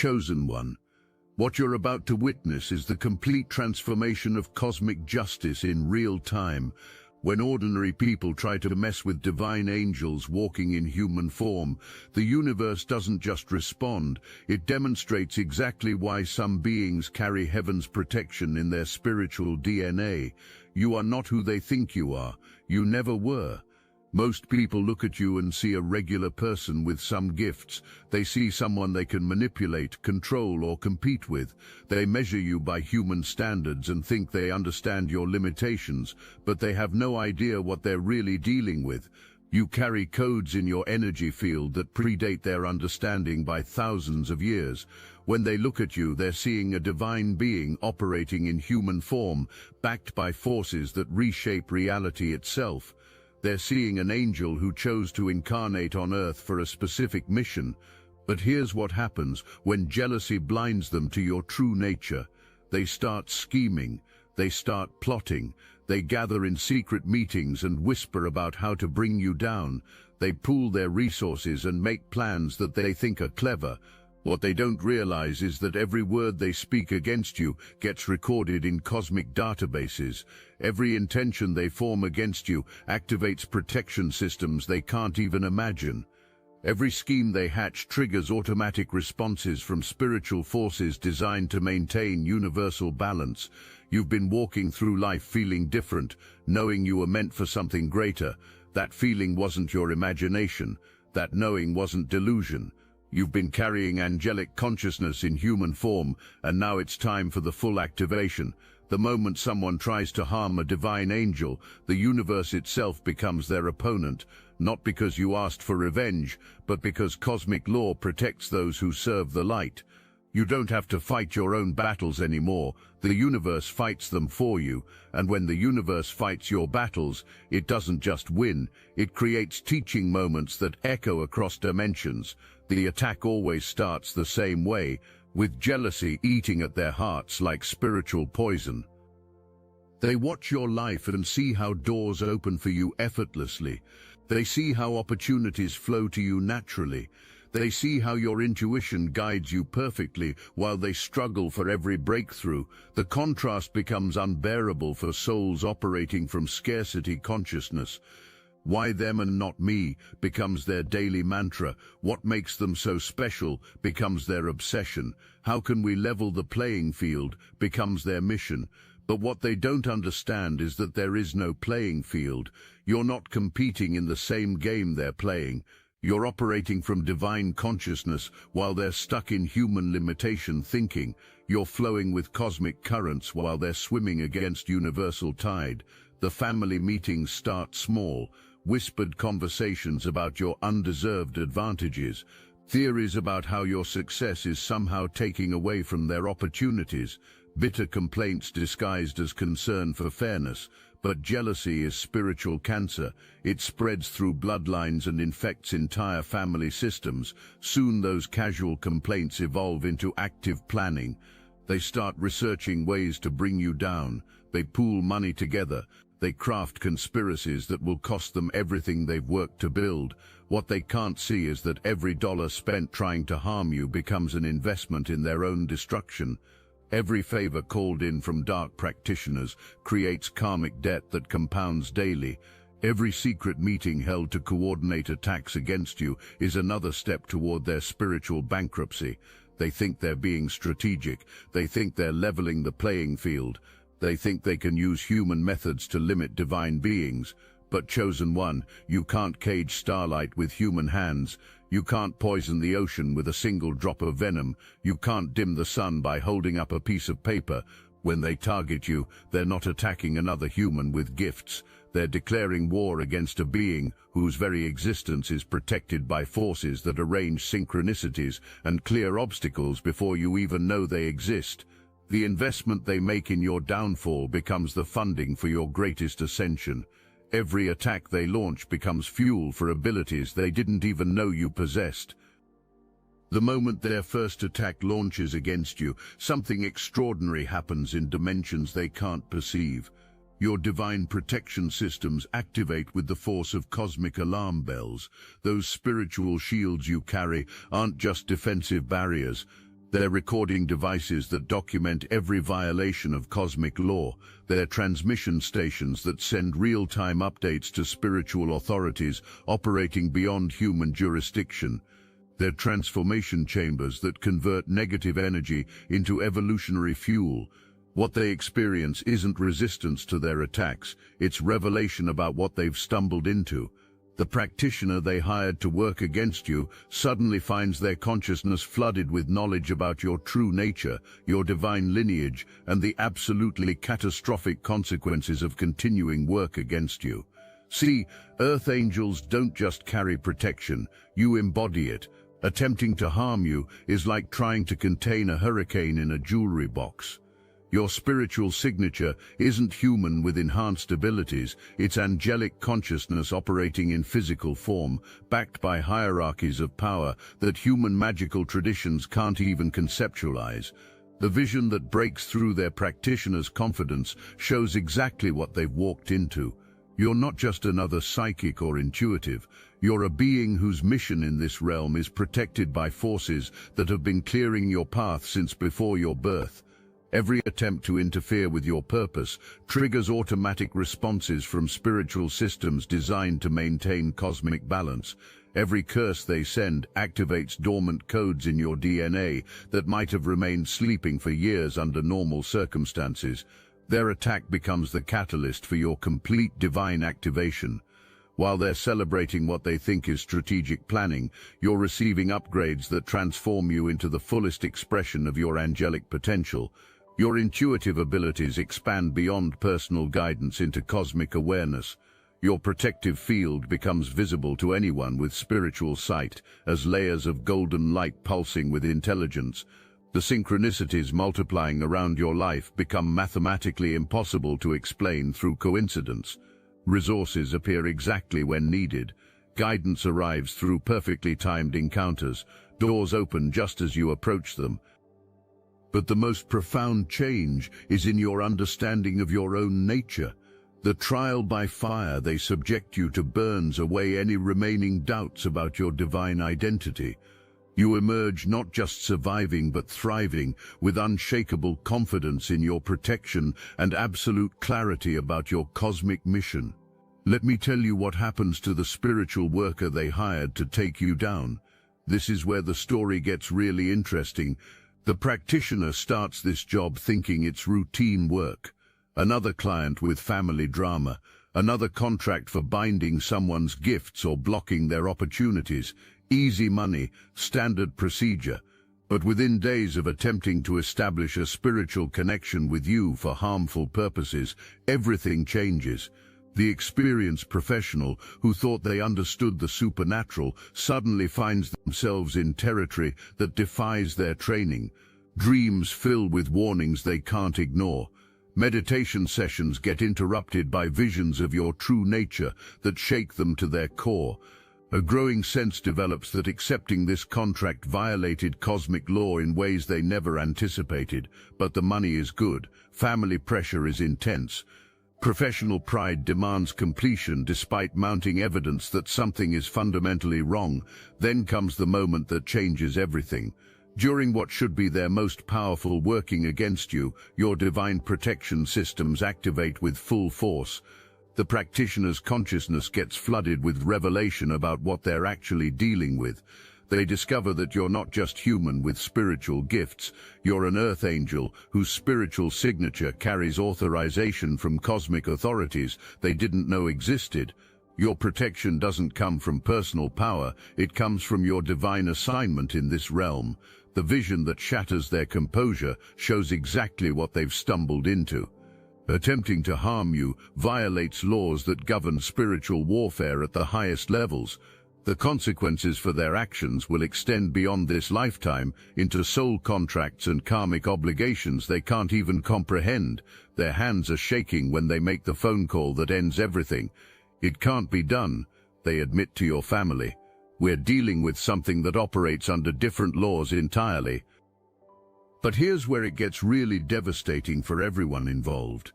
Chosen One. What you're about to witness is the complete transformation of cosmic justice in real time. When ordinary people try to mess with divine angels walking in human form, the universe doesn't just respond, it demonstrates exactly why some beings carry heaven's protection in their spiritual DNA. You are not who they think you are. You never were. Most people look at you and see a regular person with some gifts. They see someone they can manipulate, control, or compete with. They measure you by human standards and think they understand your limitations, but they have no idea what they're really dealing with. You carry codes in your energy field that predate their understanding by thousands of years. When they look at you, they're seeing a divine being operating in human form, backed by forces that reshape reality itself. They're seeing an angel who chose to incarnate on Earth for a specific mission. But here's what happens when jealousy blinds them to your true nature. They start scheming, they start plotting, they gather in secret meetings and whisper about how to bring you down. They pool their resources and make plans that they think are clever. What they don't realize is that every word they speak against you gets recorded in cosmic databases. Every intention they form against you activates protection systems they can't even imagine. Every scheme they hatch triggers automatic responses from spiritual forces designed to maintain universal balance. You've been walking through life feeling different, knowing you were meant for something greater. That feeling wasn't your imagination. That knowing wasn't delusion. You've been carrying angelic consciousness in human form, and now it's time for the full activation. The moment someone tries to harm a divine angel, the universe itself becomes their opponent, not because you asked for revenge, but because cosmic law protects those who serve the light. You don't have to fight your own battles anymore. The universe fights them for you, and when the universe fights your battles, it doesn't just win, it creates teaching moments that echo across dimensions. The attack always starts the same way, with jealousy eating at their hearts like spiritual poison. They watch your life and see how doors open for you effortlessly. They see how opportunities flow to you naturally. They see how your intuition guides you perfectly while they struggle for every breakthrough. The contrast becomes unbearable for souls operating from scarcity consciousness. Why them and not me becomes their daily mantra. What makes them so special becomes their obsession. How can we level the playing field becomes their mission. But what they don't understand is that there is no playing field. You're not competing in the same game they're playing. You're operating from divine consciousness while they're stuck in human limitation thinking. You're flowing with cosmic currents while they're swimming against universal tide. The family meetings start small. Whispered conversations about your undeserved advantages, theories about how your success is somehow taking away from their opportunities, bitter complaints disguised as concern for fairness. But jealousy is spiritual cancer. It spreads through bloodlines and infects entire family systems. Soon those casual complaints evolve into active planning. They start researching ways to bring you down. They pool money together. They craft conspiracies that will cost them everything they've worked to build. What they can't see is that every dollar spent trying to harm you becomes an investment in their own destruction. Every favor called in from dark practitioners creates karmic debt that compounds daily. Every secret meeting held to coordinate attacks against you is another step toward their spiritual bankruptcy. They think they're being strategic. They think they're leveling the playing field. They think they can use human methods to limit divine beings. But Chosen One, you can't cage starlight with human hands. You can't poison the ocean with a single drop of venom. You can't dim the sun by holding up a piece of paper. When they target you, they're not attacking another human with gifts. They're declaring war against a being whose very existence is protected by forces that arrange synchronicities and clear obstacles before you even know they exist. The investment they make in your downfall becomes the funding for your greatest ascension. Every attack they launch becomes fuel for abilities they didn't even know you possessed. The moment their first attack launches against you, something extraordinary happens in dimensions they can't perceive. Your divine protection systems activate with the force of cosmic alarm bells. Those spiritual shields you carry aren't just defensive barriers. They're recording devices that document every violation of cosmic law. They're transmission stations that send real-time updates to spiritual authorities operating beyond human jurisdiction. They're transformation chambers that convert negative energy into evolutionary fuel. What they experience isn't resistance to their attacks, it's revelation about what they've stumbled into. The practitioner they hired to work against you suddenly finds their consciousness flooded with knowledge about your true nature, your divine lineage, and the absolutely catastrophic consequences of continuing work against you. See, Earth angels don't just carry protection, you embody it. Attempting to harm you is like trying to contain a hurricane in a jewelry box. Your spiritual signature isn't human with enhanced abilities, it's angelic consciousness operating in physical form, backed by hierarchies of power that human magical traditions can't even conceptualize. The vision that breaks through their practitioner's confidence shows exactly what they've walked into. You're not just another psychic or intuitive, you're a being whose mission in this realm is protected by forces that have been clearing your path since before your birth. Every attempt to interfere with your purpose triggers automatic responses from spiritual systems designed to maintain cosmic balance. Every curse they send activates dormant codes in your DNA that might have remained sleeping for years under normal circumstances. Their attack becomes the catalyst for your complete divine activation. While they're celebrating what they think is strategic planning, you're receiving upgrades that transform you into the fullest expression of your angelic potential. Your intuitive abilities expand beyond personal guidance into cosmic awareness. Your protective field becomes visible to anyone with spiritual sight as layers of golden light pulsing with intelligence. The synchronicities multiplying around your life become mathematically impossible to explain through coincidence. Resources appear exactly when needed. Guidance arrives through perfectly timed encounters. Doors open just as you approach them. But the most profound change is in your understanding of your own nature. The trial by fire they subject you to burns away any remaining doubts about your divine identity. You emerge not just surviving but thriving, with unshakable confidence in your protection and absolute clarity about your cosmic mission. Let me tell you what happens to the spiritual worker they hired to take you down. This is where the story gets really interesting. The practitioner starts this job thinking it's routine work. Another client with family drama, another contract for binding someone's gifts or blocking their opportunities. Easy money, standard procedure. But within days of attempting to establish a spiritual connection with you for harmful purposes, everything changes. The experienced professional who thought they understood the supernatural suddenly finds themselves in territory that defies their training. Dreams fill with warnings they can't ignore. Meditation sessions get interrupted by visions of your true nature that shake them to their core. A growing sense develops that accepting this contract violated cosmic law in ways they never anticipated, but the money is good, family pressure is intense. Professional pride demands completion despite mounting evidence that something is fundamentally wrong. Then comes the moment that changes everything. During what should be their most powerful working against you, your divine protection systems activate with full force. The practitioner's consciousness gets flooded with revelation about what they're actually dealing with. They discover that you're not just human with spiritual gifts, you're an earth angel whose spiritual signature carries authorization from cosmic authorities they didn't know existed. Your protection doesn't come from personal power, it comes from your divine assignment in this realm. The vision that shatters their composure shows exactly what they've stumbled into. Attempting to harm you violates laws that govern spiritual warfare at the highest levels. The consequences for their actions will extend beyond this lifetime into soul contracts and karmic obligations they can't even comprehend. Their hands are shaking when they make the phone call that ends everything. It can't be done, they admit to your family. We're dealing with something that operates under different laws entirely. But here's where it gets really devastating for everyone involved.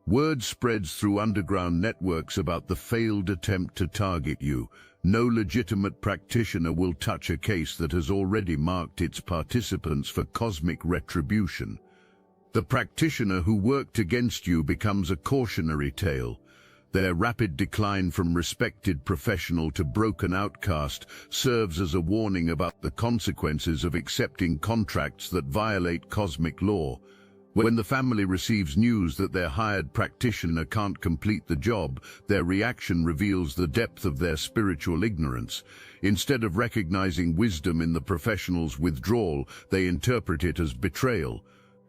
Word spreads through underground networks about the failed attempt to target you. No legitimate practitioner will touch a case that has already marked its participants for cosmic retribution. The practitioner who worked against you becomes a cautionary tale. Their rapid decline from respected professional to broken outcast serves as a warning about the consequences of accepting contracts that violate cosmic law. When the family receives news that their hired practitioner can't complete the job, their reaction reveals the depth of their spiritual ignorance. Instead of recognizing wisdom in the professional's withdrawal, they interpret it as betrayal.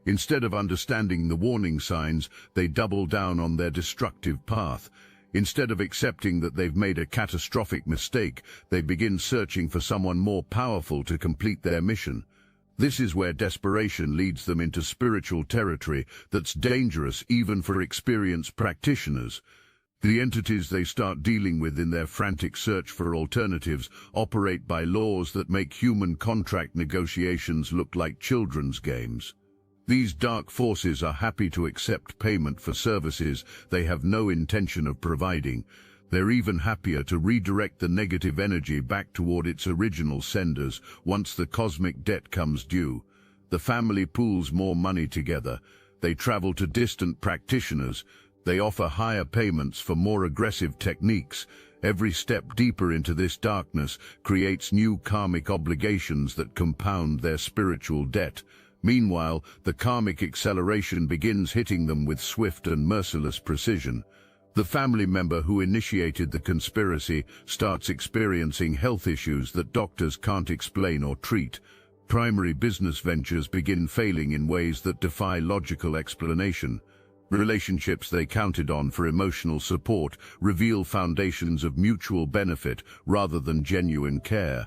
Instead of understanding the warning signs, they double down on their destructive path. Instead of accepting that they've made a catastrophic mistake, they begin searching for someone more powerful to complete their mission. This is where desperation leads them into spiritual territory that's dangerous even for experienced practitioners. The entities they start dealing with in their frantic search for alternatives operate by laws that make human contract negotiations look like children's games. These dark forces are happy to accept payment for services they have no intention of providing. They're even happier to redirect the negative energy back toward its original senders once the cosmic debt comes due. The family pools more money together. They travel to distant practitioners. They offer higher payments for more aggressive techniques. Every step deeper into this darkness creates new karmic obligations that compound their spiritual debt. Meanwhile, the karmic acceleration begins hitting them with swift and merciless precision. The family member who initiated the conspiracy starts experiencing health issues that doctors can't explain or treat. Primary business ventures begin failing in ways that defy logical explanation. Relationships they counted on for emotional support reveal foundations of mutual benefit rather than genuine care.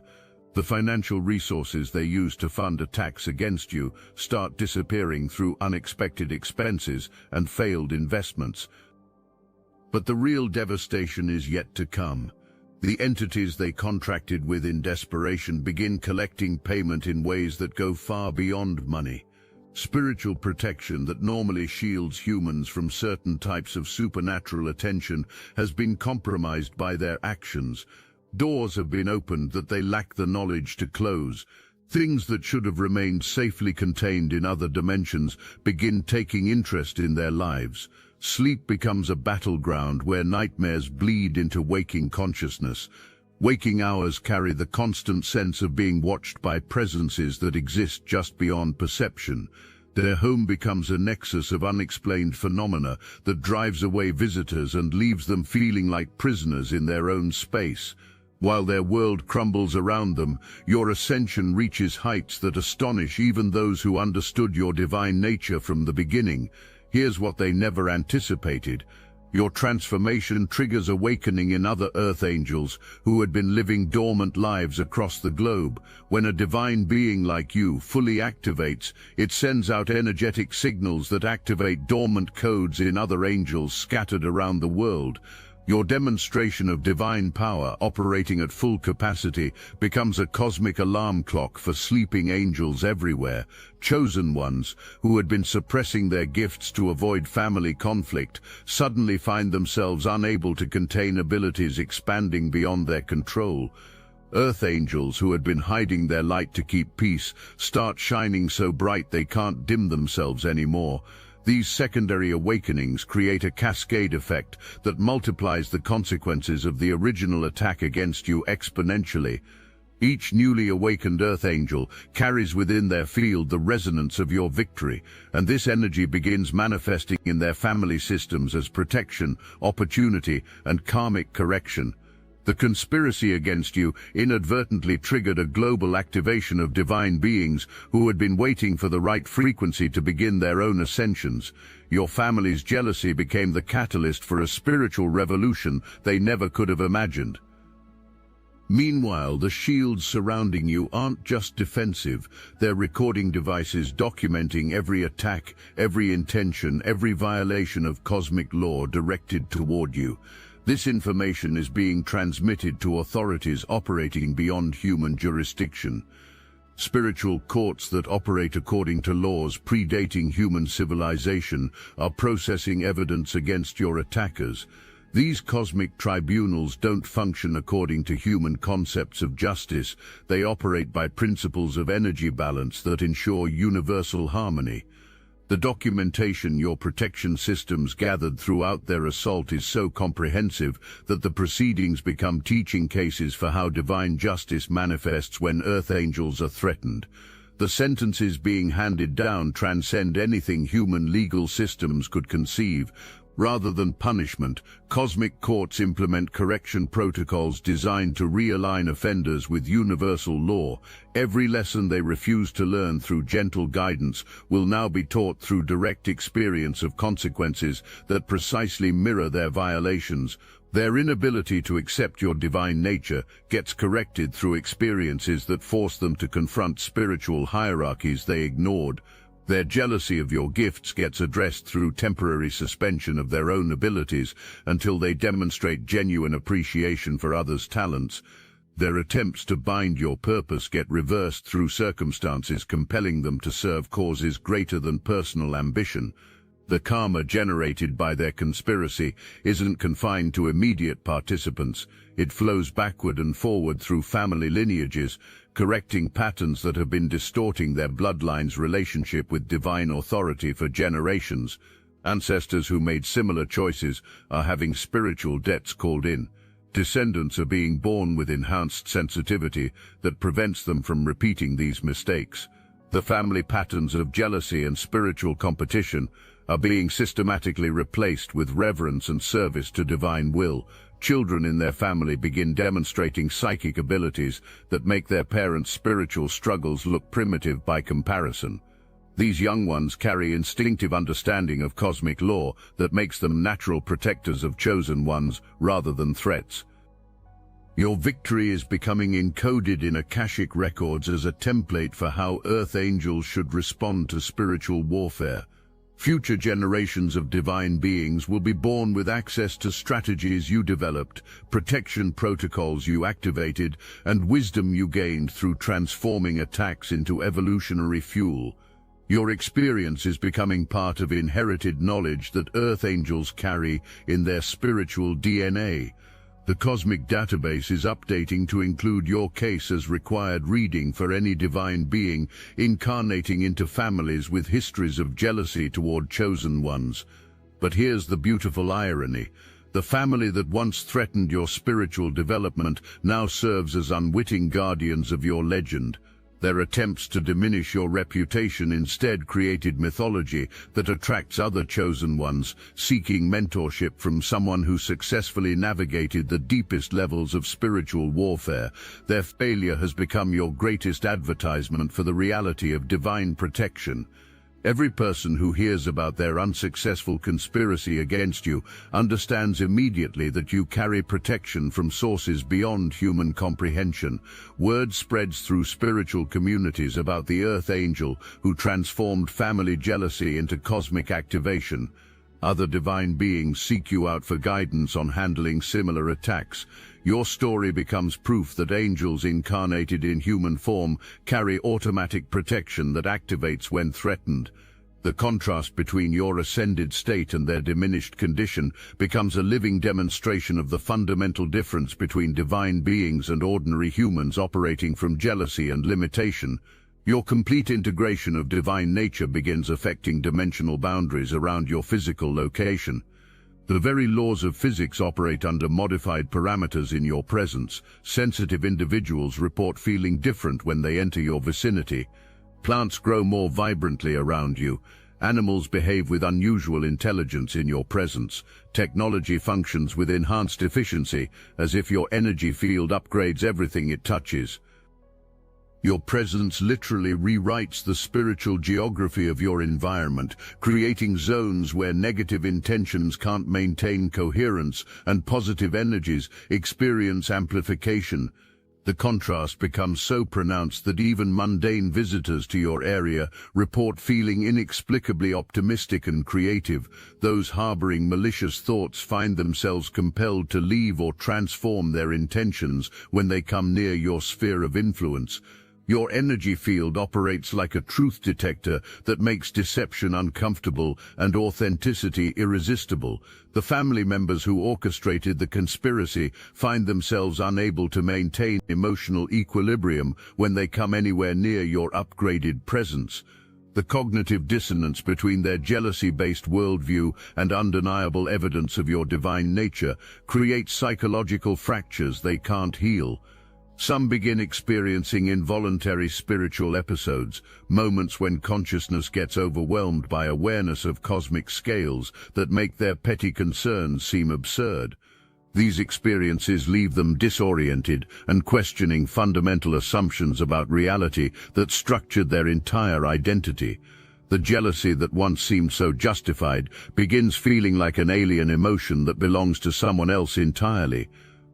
The financial resources they use to fund attacks against you start disappearing through unexpected expenses and failed investments. But the real devastation is yet to come. The entities they contracted with in desperation begin collecting payment in ways that go far beyond money. Spiritual protection that normally shields humans from certain types of supernatural attention has been compromised by their actions. Doors have been opened that they lack the knowledge to close. Things that should have remained safely contained in other dimensions begin taking interest in their lives. Sleep becomes a battleground where nightmares bleed into waking consciousness. Waking hours carry the constant sense of being watched by presences that exist just beyond perception. Their home becomes a nexus of unexplained phenomena that drives away visitors and leaves them feeling like prisoners in their own space. While their world crumbles around them, your ascension reaches heights that astonish even those who understood your divine nature from the beginning. Here's what they never anticipated. Your transformation triggers awakening in other earth angels who had been living dormant lives across the globe. When a divine being like you fully activates, it sends out energetic signals that activate dormant codes in other angels scattered around the world. Your demonstration of divine power operating at full capacity becomes a cosmic alarm clock for sleeping angels everywhere. Chosen ones, who had been suppressing their gifts to avoid family conflict, suddenly find themselves unable to contain abilities expanding beyond their control. Earth angels who had been hiding their light to keep peace start shining so bright they can't dim themselves anymore. These secondary awakenings create a cascade effect that multiplies the consequences of the original attack against you exponentially. Each newly awakened Earth Angel carries within their field the resonance of your victory, and this energy begins manifesting in their family systems as protection, opportunity, and karmic correction. The conspiracy against you inadvertently triggered a global activation of divine beings who had been waiting for the right frequency to begin their own ascensions. Your family's jealousy became the catalyst for a spiritual revolution they never could have imagined. Meanwhile, the shields surrounding you aren't just defensive. They're recording devices documenting every attack, every intention, every violation of cosmic law directed toward you. This information is being transmitted to authorities operating beyond human jurisdiction. Spiritual courts that operate according to laws predating human civilization are processing evidence against your attackers. These cosmic tribunals don't function according to human concepts of justice. They operate by principles of energy balance that ensure universal harmony. The documentation your protection systems gathered throughout their assault is so comprehensive that the proceedings become teaching cases for how divine justice manifests when Earth angels are threatened. The sentences being handed down transcend anything human legal systems could conceive. Rather than punishment, cosmic courts implement correction protocols designed to realign offenders with universal law. Every lesson they refuse to learn through gentle guidance will now be taught through direct experience of consequences that precisely mirror their violations. Their inability to accept your divine nature gets corrected through experiences that force them to confront spiritual hierarchies they ignored. Their jealousy of your gifts gets addressed through temporary suspension of their own abilities until they demonstrate genuine appreciation for others' talents. Their attempts to bind your purpose get reversed through circumstances compelling them to serve causes greater than personal ambition. The karma generated by their conspiracy isn't confined to immediate participants. It flows backward and forward through family lineages, correcting patterns that have been distorting their bloodline's relationship with divine authority for generations. Ancestors who made similar choices are having spiritual debts called in. Descendants are being born with enhanced sensitivity that prevents them from repeating these mistakes. The family patterns of jealousy and spiritual competition are being systematically replaced with reverence and service to divine will. Children in their family begin demonstrating psychic abilities that make their parents' spiritual struggles look primitive by comparison. These young ones carry instinctive understanding of cosmic law that makes them natural protectors of chosen ones rather than threats. Your victory is becoming encoded in Akashic records as a template for how Earth angels should respond to spiritual warfare. Future generations of divine beings will be born with access to strategies you developed, protection protocols you activated, and wisdom you gained through transforming attacks into evolutionary fuel. Your experience is becoming part of inherited knowledge that Earth angels carry in their spiritual DNA. The cosmic database is updating to include your case as required reading for any divine being incarnating into families with histories of jealousy toward chosen ones. But here's the beautiful irony. The family that once threatened your spiritual development now serves as unwitting guardians of your legend. Their attempts to diminish your reputation instead created mythology that attracts other chosen ones, seeking mentorship from someone who successfully navigated the deepest levels of spiritual warfare. Their failure has become your greatest advertisement for the reality of divine protection. Every person who hears about their unsuccessful conspiracy against you understands immediately that you carry protection from sources beyond human comprehension. Word spreads through spiritual communities about the Earth Angel who transformed family jealousy into cosmic activation. Other divine beings seek you out for guidance on handling similar attacks. Your story becomes proof that angels incarnated in human form carry automatic protection that activates when threatened. The contrast between your ascended state and their diminished condition becomes a living demonstration of the fundamental difference between divine beings and ordinary humans operating from jealousy and limitation. Your complete integration of divine nature begins affecting dimensional boundaries around your physical location. The very laws of physics operate under modified parameters in your presence. Sensitive individuals report feeling different when they enter your vicinity. Plants grow more vibrantly around you. Animals behave with unusual intelligence in your presence. Technology functions with enhanced efficiency, as if your energy field upgrades everything it touches. Your presence literally rewrites the spiritual geography of your environment, creating zones where negative intentions can't maintain coherence and positive energies experience amplification. The contrast becomes so pronounced that even mundane visitors to your area report feeling inexplicably optimistic and creative. Those harboring malicious thoughts find themselves compelled to leave or transform their intentions when they come near your sphere of influence. Your energy field operates like a truth detector that makes deception uncomfortable and authenticity irresistible. The family members who orchestrated the conspiracy find themselves unable to maintain emotional equilibrium when they come anywhere near your upgraded presence. The cognitive dissonance between their jealousy-based worldview and undeniable evidence of your divine nature creates psychological fractures they can't heal. Some begin experiencing involuntary spiritual episodes, moments when consciousness gets overwhelmed by awareness of cosmic scales that make their petty concerns seem absurd. These experiences leave them disoriented and questioning fundamental assumptions about reality that structured their entire identity. The jealousy that once seemed so justified begins feeling like an alien emotion that belongs to someone else entirely.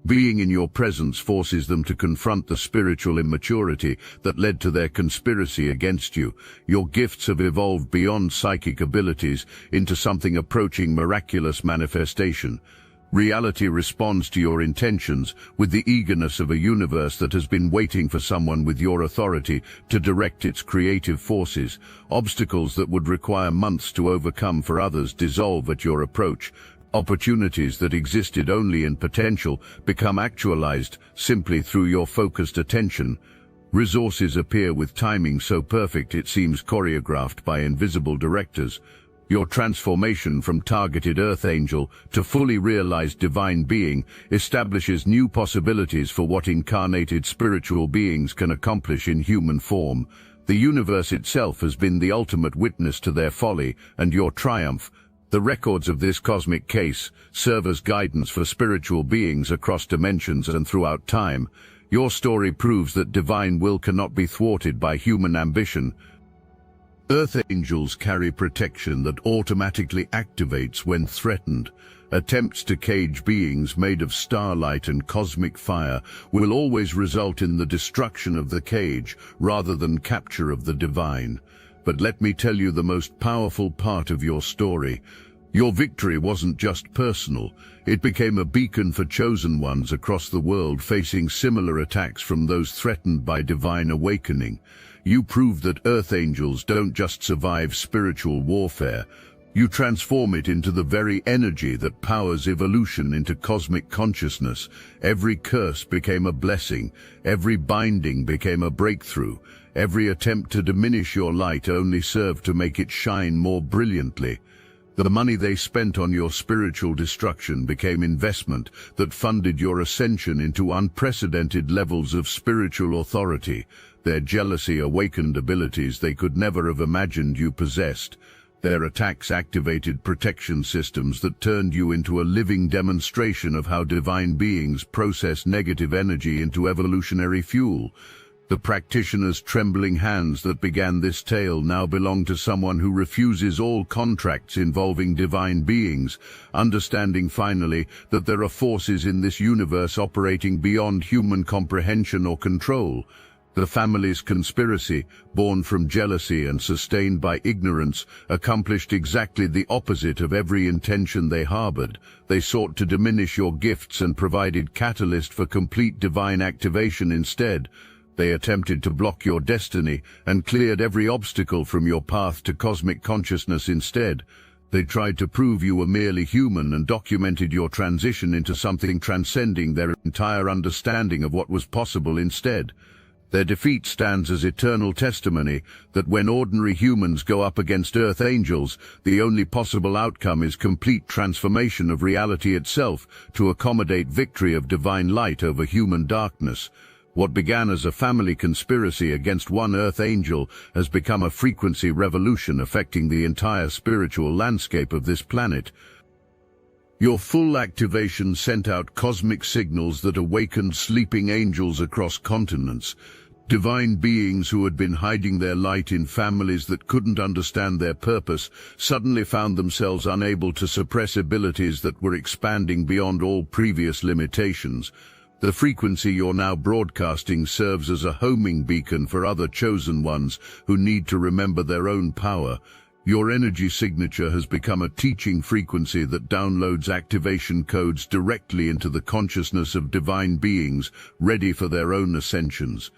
Being in your presence forces them to confront the spiritual immaturity that led to their conspiracy against you. Your gifts have evolved beyond psychic abilities into something approaching miraculous manifestation. Reality responds to your intentions with the eagerness of a universe that has been waiting for someone with your authority to direct its creative forces. Obstacles that would require months to overcome for others dissolve at your approach. Opportunities that existed only in potential become actualized simply through your focused attention. Resources appear with timing so perfect it seems choreographed by invisible directors. Your transformation from targeted earth angel to fully realized divine being establishes new possibilities for what incarnated spiritual beings can accomplish in human form. The universe itself has been the ultimate witness to their folly and your triumph. The records of this cosmic case serve as guidance for spiritual beings across dimensions and throughout time. Your story proves that divine will cannot be thwarted by human ambition. Earth angels carry protection that automatically activates when threatened. Attempts to cage beings made of starlight and cosmic fire will always result in the destruction of the cage rather than capture of the divine. But let me tell you the most powerful part of your story. Your victory wasn't just personal. It became a beacon for chosen ones across the world facing similar attacks from those threatened by divine awakening. You proved that earth angels don't just survive spiritual warfare. You transform it into the very energy that powers evolution into cosmic consciousness. Every curse became a blessing. Every binding became a breakthrough. Every attempt to diminish your light only served to make it shine more brilliantly. The money they spent on your spiritual destruction became investment that funded your ascension into unprecedented levels of spiritual authority. Their jealousy awakened abilities they could never have imagined you possessed. Their attacks activated protection systems that turned you into a living demonstration of how divine beings process negative energy into evolutionary fuel. The practitioner's trembling hands that began this tale now belong to someone who refuses all contracts involving divine beings, understanding finally that there are forces in this universe operating beyond human comprehension or control. The family's conspiracy, born from jealousy and sustained by ignorance, accomplished exactly the opposite of every intention they harbored. They sought to diminish your gifts and provided catalyst for complete divine activation instead. They attempted to block your destiny and cleared every obstacle from your path to cosmic consciousness instead. They tried to prove you were merely human and documented your transition into something transcending their entire understanding of what was possible instead. Their defeat stands as eternal testimony that when ordinary humans go up against earth angels, the only possible outcome is complete transformation of reality itself to accommodate victory of divine light over human darkness. What began as a family conspiracy against one earth angel has become a frequency revolution affecting the entire spiritual landscape of this planet. Your full activation sent out cosmic signals that awakened sleeping angels across continents. Divine beings who had been hiding their light in families that couldn't understand their purpose suddenly found themselves unable to suppress abilities that were expanding beyond all previous limitations. The frequency you're now broadcasting serves as a homing beacon for other chosen ones who need to remember their own power. Your energy signature has become a teaching frequency that downloads activation codes directly into the consciousness of divine beings ready for their own ascensions.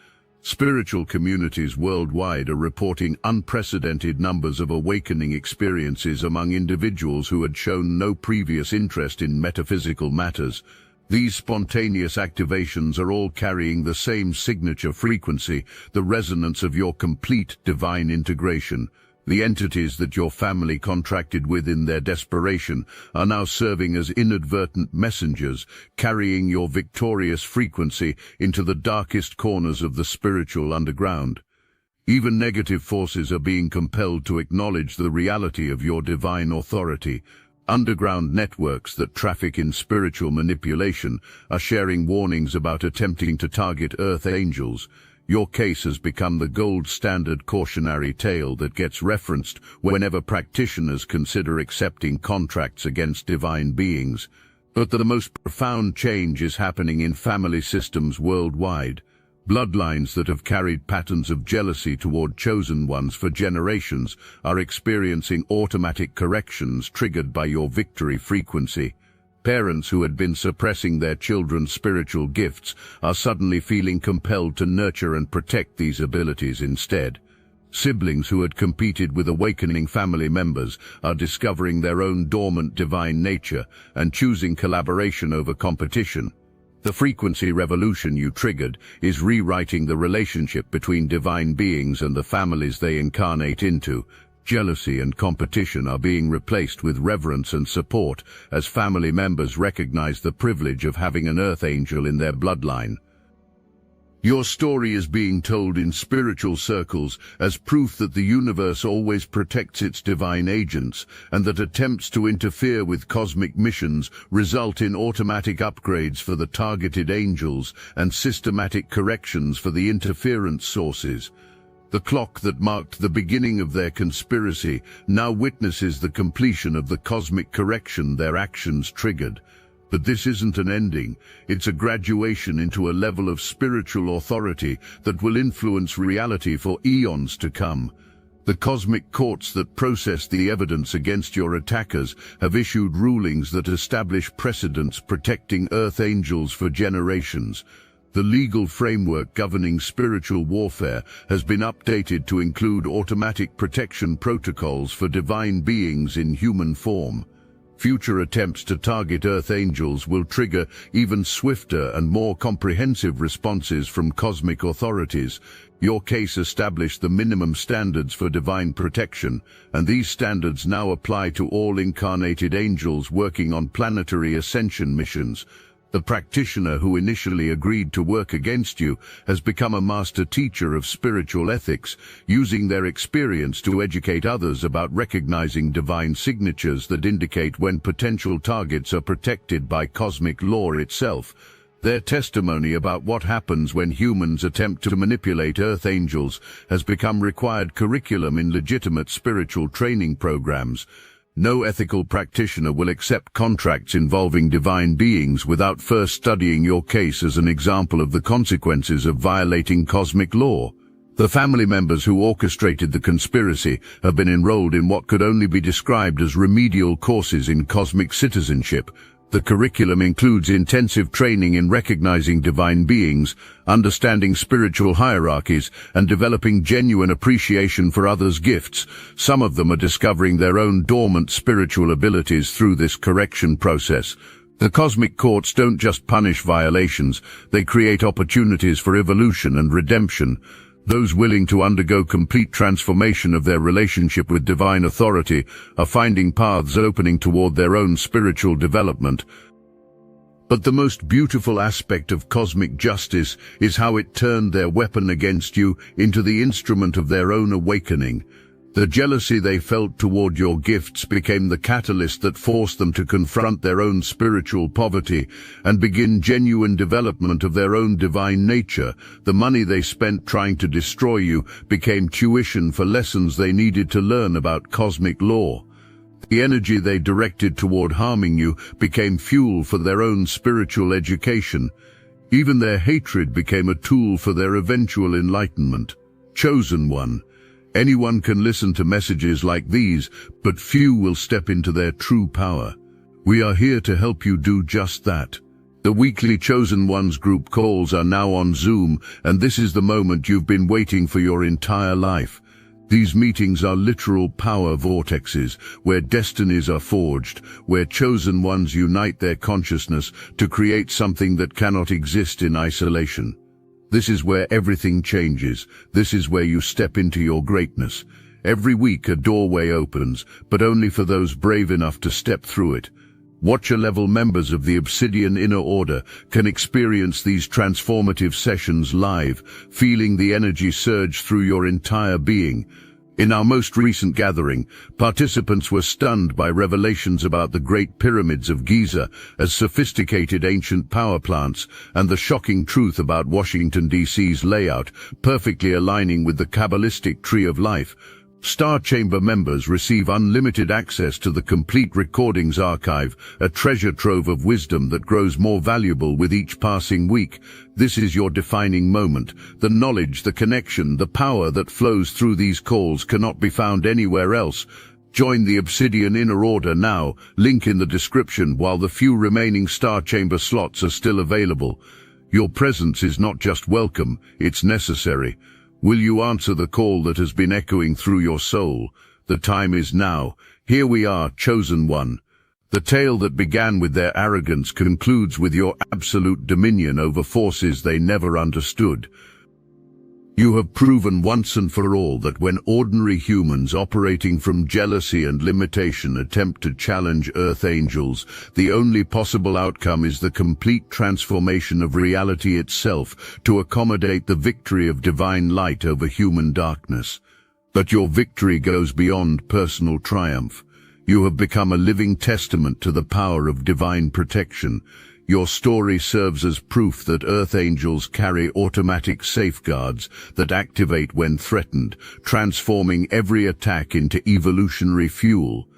Spiritual communities worldwide are reporting unprecedented numbers of awakening experiences among individuals who had shown no previous interest in metaphysical matters. These spontaneous activations are all carrying the same signature frequency, the resonance of your complete divine integration. The entities that your family contracted with in their desperation are now serving as inadvertent messengers, carrying your victorious frequency into the darkest corners of the spiritual underground. Even negative forces are being compelled to acknowledge the reality of your divine authority. Underground networks that traffic in spiritual manipulation are sharing warnings about attempting to target Earth angels. Your case has become the gold standard cautionary tale that gets referenced whenever practitioners consider accepting contracts against divine beings. But the most profound change is happening in family systems worldwide. Bloodlines that have carried patterns of jealousy toward chosen ones for generations are experiencing automatic corrections triggered by your victory frequency. Parents who had been suppressing their children's spiritual gifts are suddenly feeling compelled to nurture and protect these abilities instead. Siblings who had competed with awakening family members are discovering their own dormant divine nature and choosing collaboration over competition. The frequency revolution you triggered is rewriting the relationship between divine beings and the families they incarnate into. Jealousy and competition are being replaced with reverence and support as family members recognize the privilege of having an earth angel in their bloodline. Your story is being told in spiritual circles as proof that the universe always protects its divine agents, and that attempts to interfere with cosmic missions result in automatic upgrades for the targeted angels and systematic corrections for the interference sources. The clock that marked the beginning of their conspiracy now witnesses the completion of the cosmic correction their actions triggered. But this isn't an ending, it's a graduation into a level of spiritual authority that will influence reality for eons to come. The cosmic courts that process the evidence against your attackers have issued rulings that establish precedents protecting Earth angels for generations. The legal framework governing spiritual warfare has been updated to include automatic protection protocols for divine beings in human form. Future attempts to target Earth angels will trigger even swifter and more comprehensive responses from cosmic authorities. Your case established the minimum standards for divine protection, and these standards now apply to all incarnated angels working on planetary ascension missions. The practitioner who initially agreed to work against you has become a master teacher of spiritual ethics, using their experience to educate others about recognizing divine signatures that indicate when potential targets are protected by cosmic law itself. Their testimony about what happens when humans attempt to manipulate Earth angels has become required curriculum in legitimate spiritual training programs. No ethical practitioner will accept contracts involving divine beings without first studying your case as an example of the consequences of violating cosmic law. The family members who orchestrated the conspiracy have been enrolled in what could only be described as remedial courses in cosmic citizenship. The curriculum includes intensive training in recognizing divine beings, understanding spiritual hierarchies, and developing genuine appreciation for others' gifts. Some of them are discovering their own dormant spiritual abilities through this correction process. The cosmic courts don't just punish violations, they create opportunities for evolution and redemption. Those willing to undergo complete transformation of their relationship with divine authority are finding paths opening toward their own spiritual development. But the most beautiful aspect of cosmic justice is how it turned their weapon against you into the instrument of their own awakening. The jealousy they felt toward your gifts became the catalyst that forced them to confront their own spiritual poverty and begin genuine development of their own divine nature. The money they spent trying to destroy you became tuition for lessons they needed to learn about cosmic law. The energy they directed toward harming you became fuel for their own spiritual education. Even their hatred became a tool for their eventual enlightenment. Chosen one. Anyone can listen to messages like these, but few will step into their true power. We are here to help you do just that. The weekly Chosen Ones group calls are now on Zoom, and this is the moment you've been waiting for your entire life. These meetings are literal power vortexes, where destinies are forged, where chosen ones unite their consciousness to create something that cannot exist in isolation. This is where everything changes. This is where you step into your greatness. Every week a doorway opens, but only for those brave enough to step through it. Watcher-level members of the Obsidian Inner Order can experience these transformative sessions live, feeling the energy surge through your entire being. In our most recent gathering, participants were stunned by revelations about the Great Pyramids of Giza as sophisticated ancient power plants, and the shocking truth about Washington, D.C.'s layout, perfectly aligning with the Kabbalistic Tree of Life. Star Chamber members receive unlimited access to the complete recordings archive, a treasure trove of wisdom that grows more valuable with each passing week. This is your defining moment. The knowledge, the connection, the power that flows through these calls cannot be found anywhere else. Join the Obsidian Inner Order now, link in the description, while the few remaining Star Chamber slots are still available. Your presence is not just welcome, it's necessary. Will you answer the call that has been echoing through your soul? The time is now. Here we are, Chosen One. The tale that began with their arrogance concludes with your absolute dominion over forces they never understood. You have proven once and for all that when ordinary humans operating from jealousy and limitation attempt to challenge Earth angels, the only possible outcome is the complete transformation of reality itself to accommodate the victory of divine light over human darkness. But your victory goes beyond personal triumph. You have become a living testament to the power of divine protection. Your story serves as proof that Earth angels carry automatic safeguards that activate when threatened, transforming every attack into evolutionary fuel.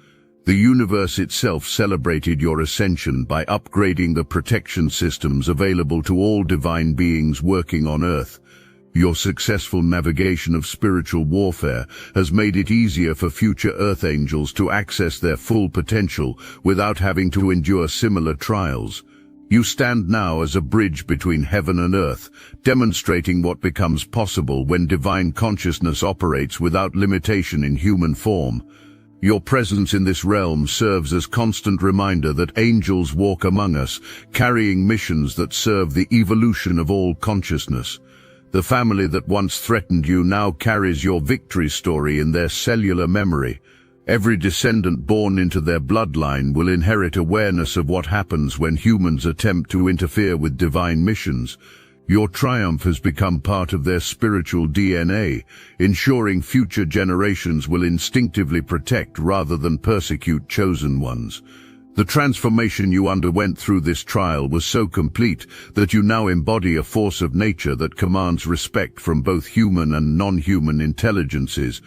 The universe itself celebrated your ascension by upgrading the protection systems available to all divine beings working on Earth. Your successful navigation of spiritual warfare has made it easier for future Earth angels to access their full potential without having to endure similar trials. You stand now as a bridge between heaven and earth, demonstrating what becomes possible when divine consciousness operates without limitation in human form. Your presence in this realm serves as constant reminder that angels walk among us, carrying missions that serve the evolution of all consciousness. The family that once threatened you now carries your victory story in their cellular memory. Every descendant born into their bloodline will inherit awareness of what happens when humans attempt to interfere with divine missions. Your triumph has become part of their spiritual DNA, ensuring future generations will instinctively protect rather than persecute chosen ones. The transformation you underwent through this trial was so complete that you now embody a force of nature that commands respect from both human and non-human intelligences.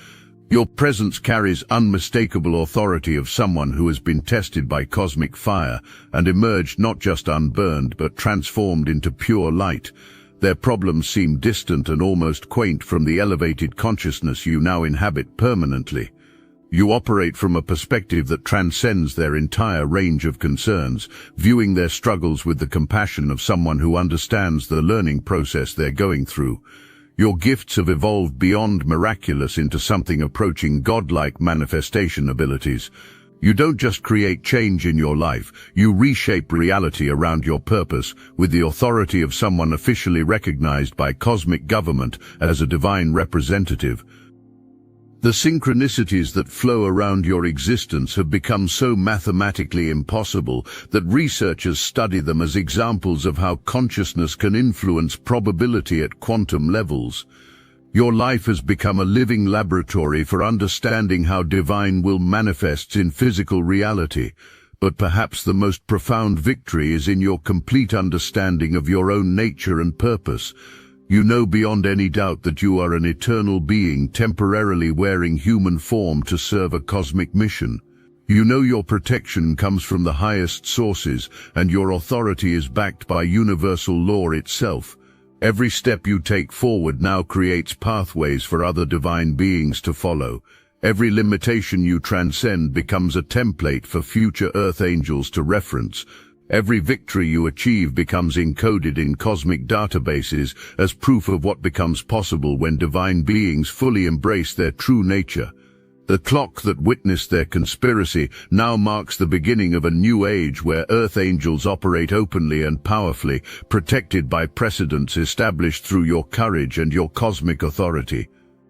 Your presence carries unmistakable authority of someone who has been tested by cosmic fire and emerged not just unburned but transformed into pure light. Their problems seem distant and almost quaint from the elevated consciousness you now inhabit permanently. You operate from a perspective that transcends their entire range of concerns, viewing their struggles with the compassion of someone who understands the learning process they're going through. Your gifts have evolved beyond miraculous into something approaching godlike manifestation abilities. You don't just create change in your life, you reshape reality around your purpose with the authority of someone officially recognized by cosmic government as a divine representative. The synchronicities that flow around your existence have become so mathematically impossible that researchers study them as examples of how consciousness can influence probability at quantum levels. Your life has become a living laboratory for understanding how divine will manifests in physical reality. But perhaps the most profound victory is in your complete understanding of your own nature and purpose. You know beyond any doubt that you are an eternal being temporarily wearing human form to serve a cosmic mission. You know your protection comes from the highest sources, and your authority is backed by universal law itself. Every step you take forward now creates pathways for other divine beings to follow. Every limitation you transcend becomes a template for future Earth angels to reference. Every victory you achieve becomes encoded in cosmic databases as proof of what becomes possible when divine beings fully embrace their true nature. The clock that witnessed their conspiracy now marks the beginning of a new age where Earth angels operate openly and powerfully, protected by precedents established through your courage and your cosmic authority.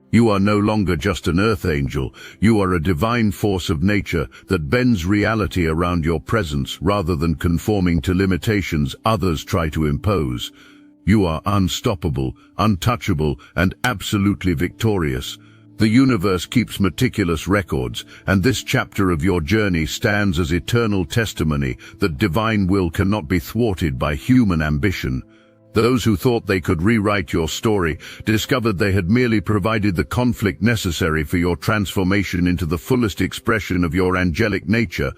You are no longer just an Earth angel, you are a divine force of nature that bends reality around your presence rather than conforming to limitations others try to impose. You are unstoppable, untouchable, and absolutely victorious. The universe keeps meticulous records, and this chapter of your journey stands as eternal testimony that divine will cannot be thwarted by human ambition. Those who thought they could rewrite your story discovered they had merely provided the conflict necessary for your transformation into the fullest expression of your angelic nature.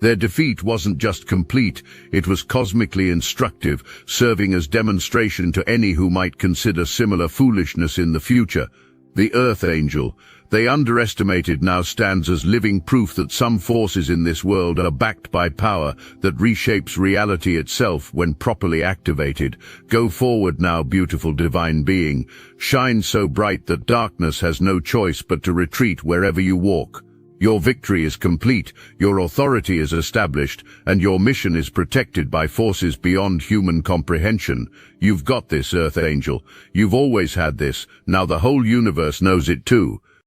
Their defeat wasn't just complete, it was cosmically instructive, serving as demonstration to any who might consider similar foolishness in the future. The Earth Angel, they underestimated, now stands as living proof that some forces in this world are backed by power that reshapes reality itself when properly activated. Go forward now, beautiful divine being. Shine so bright that darkness has no choice but to retreat wherever you walk. Your victory is complete, your authority is established, and your mission is protected by forces beyond human comprehension. You've got this, Earth Angel. You've always had this. Now the whole universe knows it too.